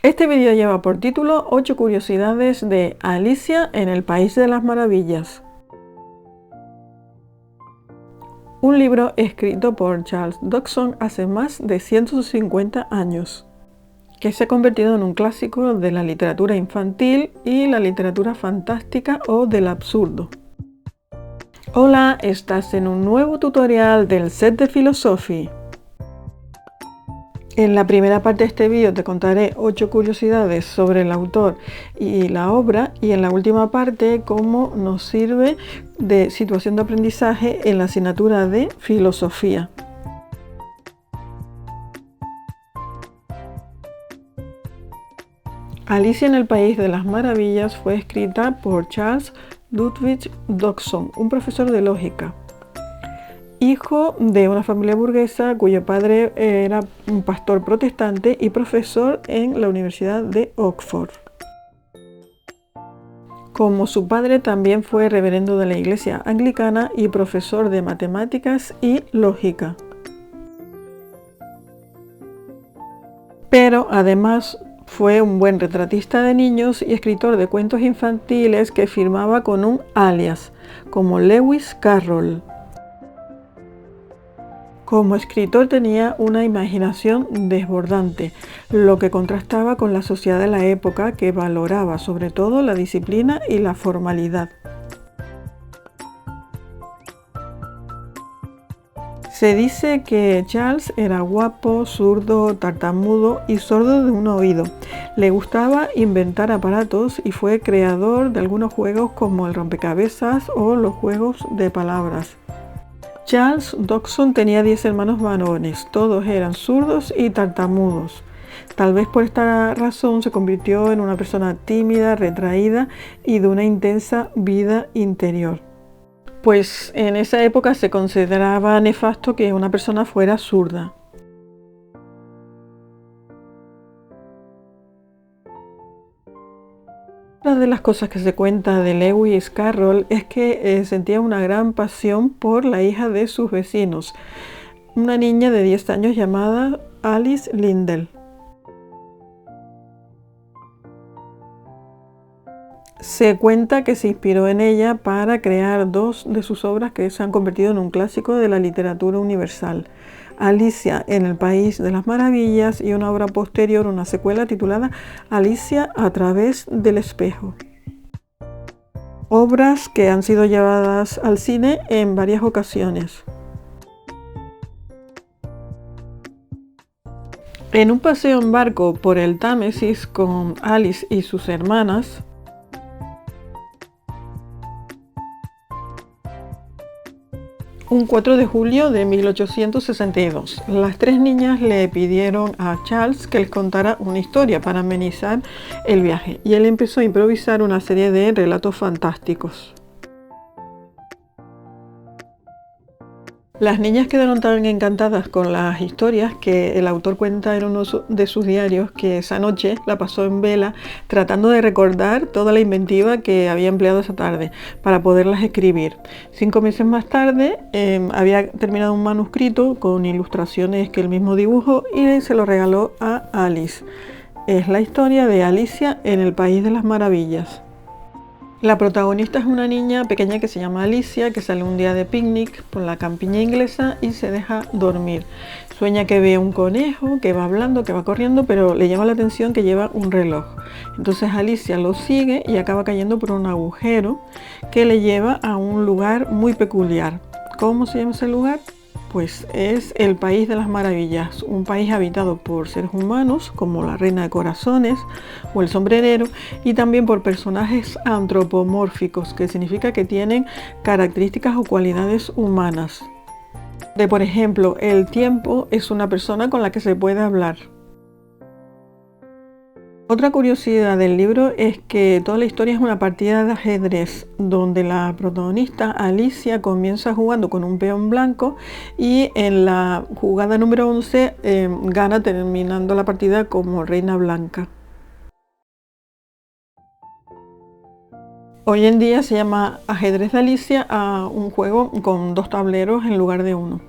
Este vídeo lleva por título 8 curiosidades de Alicia en el País de las Maravillas. Un libro escrito por Charles Dodgson hace más de 150 años, que se ha convertido en un clásico de la literatura infantil y la literatura fantástica o del absurdo. Hola, estás en un nuevo tutorial del set de Philosophy. En la primera parte de este vídeo te contaré 8 curiosidades sobre el autor y la obra, y en la última parte cómo nos sirve de situación de aprendizaje en la asignatura de filosofía. Alicia en el País de las Maravillas fue escrita por Charles Ludwig Dodgson, un profesor de lógica, hijo de una familia burguesa cuyo padre era un pastor protestante y profesor en la Universidad de Oxford. Como su padre, también fue reverendo de la Iglesia Anglicana y profesor de matemáticas y lógica. Pero además fue un buen retratista de niños y escritor de cuentos infantiles que firmaba con un alias, como Lewis Carroll. Como escritor tenía una imaginación desbordante, lo que contrastaba con la sociedad de la época, que valoraba sobre todo la disciplina y la formalidad. Se dice que Charles era guapo, zurdo, tartamudo y sordo de un oído. Le gustaba inventar aparatos y fue creador de algunos juegos como el rompecabezas o los juegos de palabras. Charles Dodgson tenía 10 hermanos varones, todos eran zurdos y tartamudos. Tal vez por esta razón se convirtió en una persona tímida, retraída y de una intensa vida interior. Pues en esa época se consideraba nefasto que una persona fuera zurda. Una de las cosas que se cuenta de Lewis Carroll es que sentía una gran pasión por la hija de sus vecinos, una niña de 10 años llamada Alice Lindell. Se cuenta que se inspiró en ella para crear 2 de sus obras que se han convertido en un clásico de la literatura universal: Alicia en el País de las Maravillas y una obra posterior, una secuela titulada Alicia a través del espejo. Obras que han sido llevadas al cine en varias ocasiones. En un paseo en barco por el Támesis con Alice y sus hermanas, un 4 de julio de 1862, las 3 niñas le pidieron a Charles que les contara una historia para amenizar el viaje, y él empezó a improvisar una serie de relatos fantásticos. Las niñas quedaron tan encantadas con las historias que el autor cuenta en uno de sus diarios que esa noche la pasó en vela tratando de recordar toda la inventiva que había empleado esa tarde para poderlas escribir. 5 meses más tarde había terminado un manuscrito con ilustraciones que él mismo dibujó y se lo regaló a Alice. Es la historia de Alicia en el País de las Maravillas. La protagonista es una niña pequeña que se llama Alicia, que sale un día de picnic por la campiña inglesa y se deja dormir. Sueña que ve un conejo que va hablando, que va corriendo, pero le llama la atención que lleva un reloj. Entonces Alicia lo sigue y acaba cayendo por un agujero que le lleva a un lugar muy peculiar. ¿Cómo se llama ese lugar? Pues es el País de las Maravillas, un país habitado por seres humanos como la Reina de Corazones o el Sombrerero, y también por personajes antropomórficos, que significa que tienen características o cualidades humanas. Por ejemplo, el tiempo es una persona con la que se puede hablar. Otra curiosidad del libro es que toda la historia es una partida de ajedrez, donde la protagonista Alicia comienza jugando con un peón blanco y en la jugada número 11 gana, terminando la partida como reina blanca. Hoy en día se llama ajedrez de Alicia a un juego con 2 tableros en lugar de 1.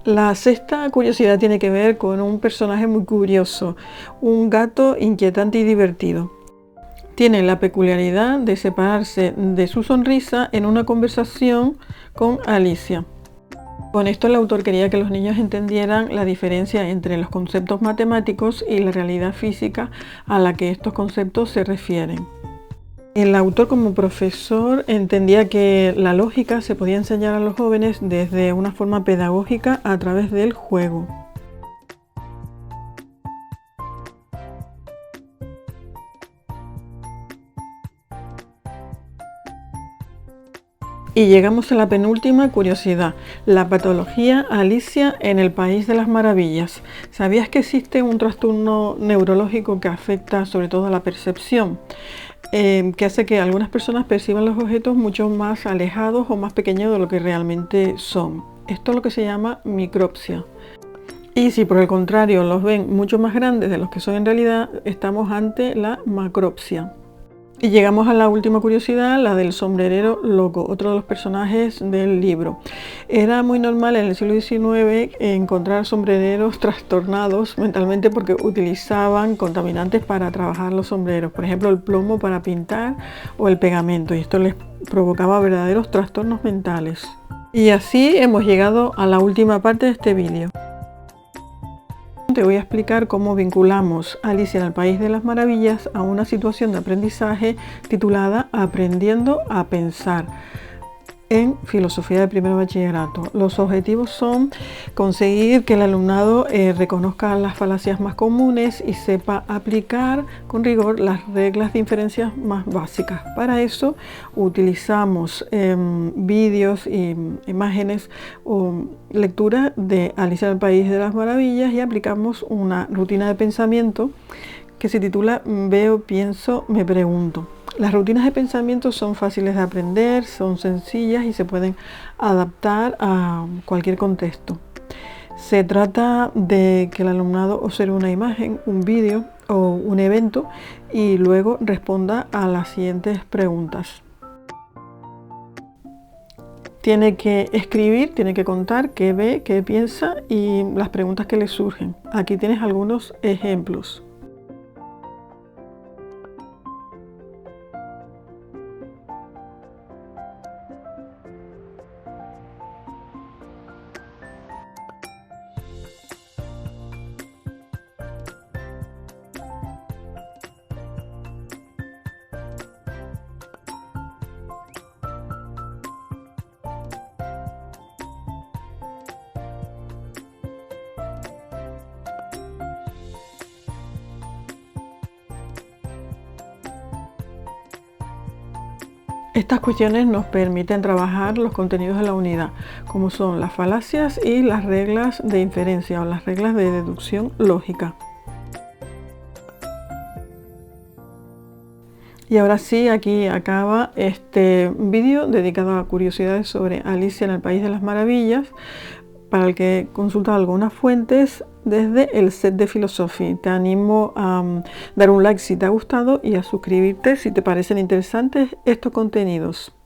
La sexta curiosidad tiene que ver con un personaje muy curioso, un gato inquietante y divertido. Tiene la peculiaridad de separarse de su sonrisa en una conversación con Alicia. Con esto el autor quería que los niños entendieran la diferencia entre los conceptos matemáticos y la realidad física a la que estos conceptos se refieren. El autor, como profesor, entendía que la lógica se podía enseñar a los jóvenes desde una forma pedagógica a través del juego. Y llegamos a la penúltima curiosidad, la patología Alicia en el País de las Maravillas. ¿Sabías que existe un trastorno neurológico que afecta sobre todo a la percepción? Que hace que algunas personas perciban los objetos mucho más alejados o más pequeños de lo que realmente son. Esto es lo que se llama micropsia. Y si por el contrario los ven mucho más grandes de los que son en realidad, estamos ante la macropsia. Y llegamos a la última curiosidad, la del sombrerero loco, otro de los personajes del libro. Era muy normal en el siglo XIX encontrar sombrereros trastornados mentalmente porque utilizaban contaminantes para trabajar los sombreros, por ejemplo el plomo para pintar o el pegamento, y esto les provocaba verdaderos trastornos mentales. Y así hemos llegado a la última parte de este vídeo. Te voy a explicar cómo vinculamos Alicia en el País de las Maravillas a una situación de aprendizaje titulada Aprendiendo a pensar en filosofía de primer bachillerato. Los objetivos son conseguir que el alumnado reconozca las falacias más comunes y sepa aplicar con rigor las reglas de inferencia más básicas. Para eso utilizamos vídeos e imágenes o lectura de Alicia en el País de las Maravillas y aplicamos una rutina de pensamiento que se titula Veo, pienso, me pregunto. Las rutinas de pensamiento son fáciles de aprender, son sencillas y se pueden adaptar a cualquier contexto. Se trata de que el alumnado observe una imagen, un vídeo o un evento y luego responda a las siguientes preguntas. Tiene que escribir, tiene que contar qué ve, qué piensa y las preguntas que le surgen. Aquí tienes algunos ejemplos. Estas cuestiones nos permiten trabajar los contenidos de la unidad, como son las falacias y las reglas de inferencia o las reglas de deducción lógica. Y ahora sí, aquí acaba este vídeo dedicado a curiosidades sobre Alicia en el País de las Maravillas, para el que consulta algunas fuentes desde el set de Philosophy. Te animo a dar un like si te ha gustado y a suscribirte si te parecen interesantes estos contenidos.